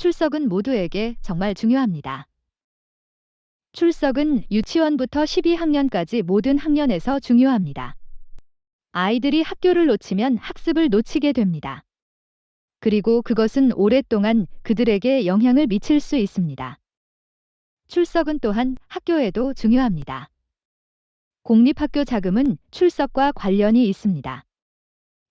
출석은 모두에게 정말 중요합니다. 출석은 유치원부터 12학년까지 모든 학년에서 중요합니다. 아이들이 학교를 놓치면 학습을 놓치게 됩니다. 그리고 그것은 오랫동안 그들에게 영향을 미칠 수 있습니다. 출석은 또한 학교에도 중요합니다. 공립학교 자금은 출석과 관련이 있습니다.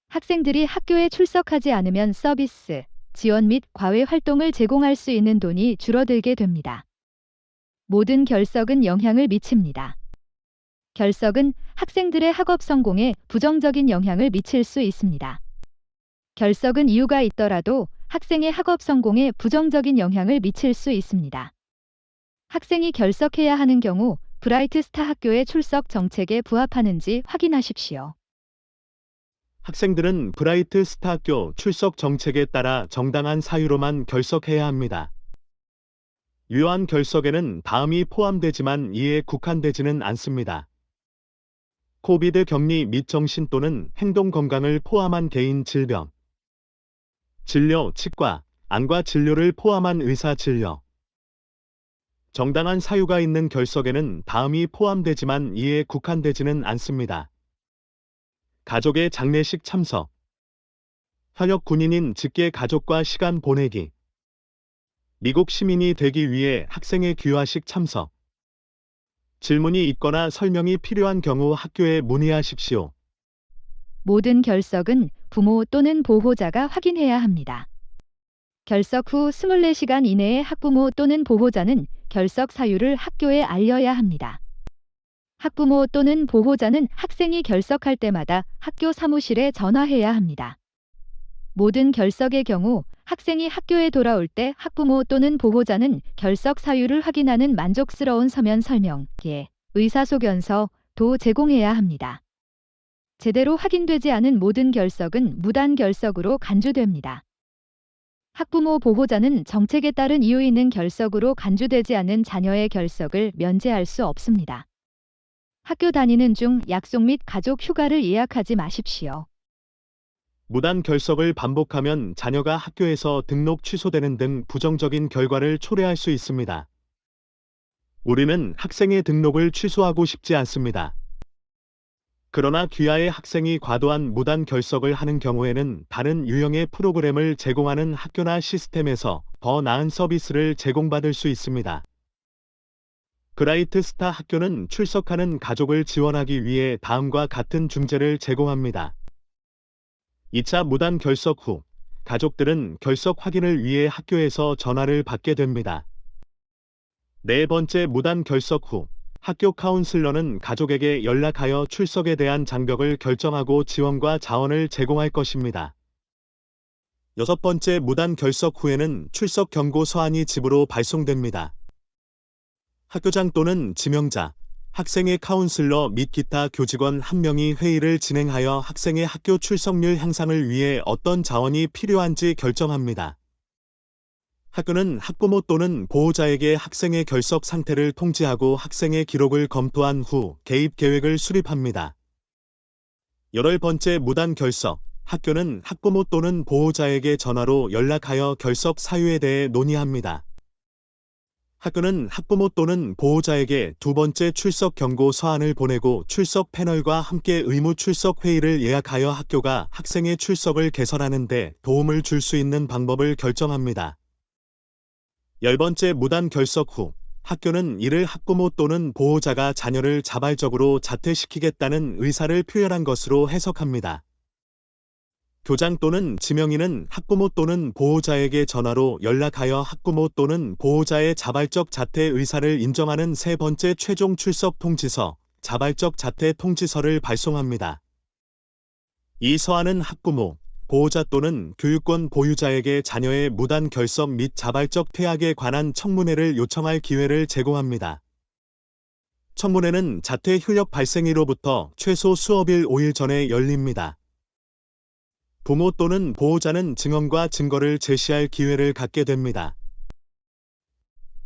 학생들이 학교에 출석하지 않으면 서비스, 지원 및 과외 활동을 제공할 수 있는 돈이 줄어들게 됩니다. 모든 결석은 영향을 미칩니다. 결석은 학생들의 학업 성공에 부정적인 영향을 미칠 수 있습니다. 결석은 이유가 있더라도 학생의 학업 성공에 부정적인 영향을 미칠 수 있습니다. 학생이 결석해야 하는 경우 브라이트스타 학교의 출석 정책에 부합하는지 확인하십시오. 학생들은 브라이트 스타 학교 출석 정책에 따라 정당한 사유로만 결석해야 합니다. 유효한 결석에는 다음이 포함되지만 이에 국한되지는 않습니다. 코비드 격리 및 정신 또는 행동 건강을 포함한 개인 질병, 진료, 치과, 안과 진료를 포함한 의사 진료. 정당한 사유가 있는 결석에는 다음이 포함되지만 이에 국한되지는 않습니다. 가족의 장례식 참석, 현역 군인인 직계 가족과 시간 보내기, 미국 시민이 되기 위해 학생의 귀화식 참석, 질문이 있거나 설명이 필요한 경우 학교에 문의하십시오. 모든 결석은 부모 또는 보호자가 확인해야 합니다. 결석 후 24시간 이내에 학부모 또는 보호자는 결석 사유를 학교에 알려야 합니다. 학부모 또는 보호자는 학생이 결석할 때마다 학교 사무실에 전화해야 합니다. 모든 결석의 경우 학생이 학교에 돌아올 때 학부모 또는 보호자는 결석 사유를 확인하는 만족스러운 서면 설명에 의사소견서도 제공해야 합니다. 제대로 확인되지 않은 모든 결석은 무단 결석으로 간주됩니다. 학부모 보호자는 정책에 따른 이유 있는 결석으로 간주되지 않은 자녀의 결석을 면제할 수 없습니다. 학교 다니는 중 약속 및 가족 휴가를 예약하지 마십시오. 무단 결석을 반복하면 자녀가 학교에서 등록 취소되는 등 부정적인 결과를 초래할 수 있습니다. 우리는 학생의 등록을 취소하고 싶지 않습니다. 그러나 귀하의 학생이 과도한 무단 결석을 하는 경우에는 다른 유형의 프로그램을 제공하는 학교나 시스템에서 더 나은 서비스를 제공받을 수 있습니다. 브라이트 스타 학교는 출석하는 가족을 지원하기 위해 다음과 같은 중재를 제공합니다. 2차 무단 결석 후 가족들은 결석 확인을 위해 학교에서 전화를 받게 됩니다. 네 번째 무단 결석 후 학교 카운슬러는 가족에게 연락하여 출석에 대한 장벽을 결정하고 지원과 자원을 제공할 것입니다. 여섯 번째 무단 결석 후에는 출석 경고 서한이 집으로 발송됩니다. 학교장 또는 지명자, 학생의 카운슬러 및 기타 교직원 한 명이 회의를 진행하여 학생의 학교 출석률 향상을 위해 어떤 자원이 필요한지 결정합니다. 학교는 학부모 또는 보호자에게 학생의 결석 상태를 통지하고 학생의 기록을 검토한 후 개입 계획을 수립합니다. 8번째 무단 결석, 학교는 학부모 또는 보호자에게 전화로 연락하여 결석 사유에 대해 논의합니다. 학교는 학부모 또는 보호자에게 두 번째 출석 경고 서한을 보내고 출석 패널과 함께 의무 출석 회의를 예약하여 학교가 학생의 출석을 개선하는 데 도움을 줄 수 있는 방법을 결정합니다. 10번째 무단 결석 후 학교는 이를 학부모 또는 보호자가 자녀를 자발적으로 자퇴시키겠다는 의사를 표현한 것으로 해석합니다. 교장 또는 지명인은 학부모 또는 보호자에게 전화로 연락하여 학부모 또는 보호자의 자발적 자퇴 의사를 인정하는 세 번째 최종 출석 통지서, 자발적 자퇴 통지서를 발송합니다. 이 서한은 학부모, 보호자 또는 교육권 보유자에게 자녀의 무단 결석 및 자발적 퇴학에 관한 청문회를 요청할 기회를 제공합니다. 청문회는 자퇴 효력 발생일로부터 최소 수업일 5일 전에 열립니다. 부모 또는 보호자는 증언과 증거를 제시할 기회를 갖게 됩니다.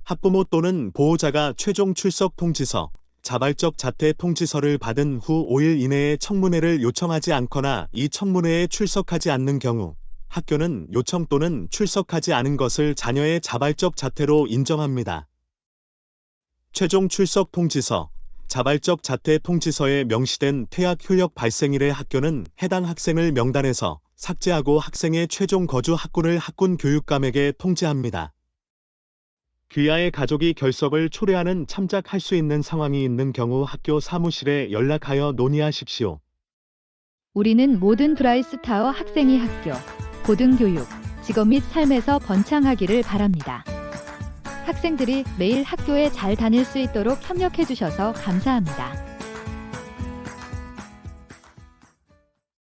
학부모 또는 보호자가 최종 출석 통지서, 자발적 자퇴 통지서를 받은 후 5일 이내에 청문회를 요청하지 않거나 이 청문회에 출석하지 않는 경우 학교는 요청 또는 출석하지 않은 것을 자녀의 자발적 자퇴로 인정합니다. 최종 출석 통지서, 자발적 자퇴 통지서에 명시된 퇴학 효력 발생일에 학교는 해당 학생을 명단에서 삭제하고 학생의 최종 거주 학군을 학군 교육감에게 통지합니다. 귀하의 가족이 결석을 초래하는 참작할 수 있는 상황이 있는 경우 학교 사무실에 연락하여 논의하십시오. 우리는 모든 브라이스타워 학생이 학교, 고등교육, 직업 및 삶에서 번창하기를 바랍니다. 학생들이 매일 학교에 잘 다닐 수 있도록 협력해 주셔서 감사합니다.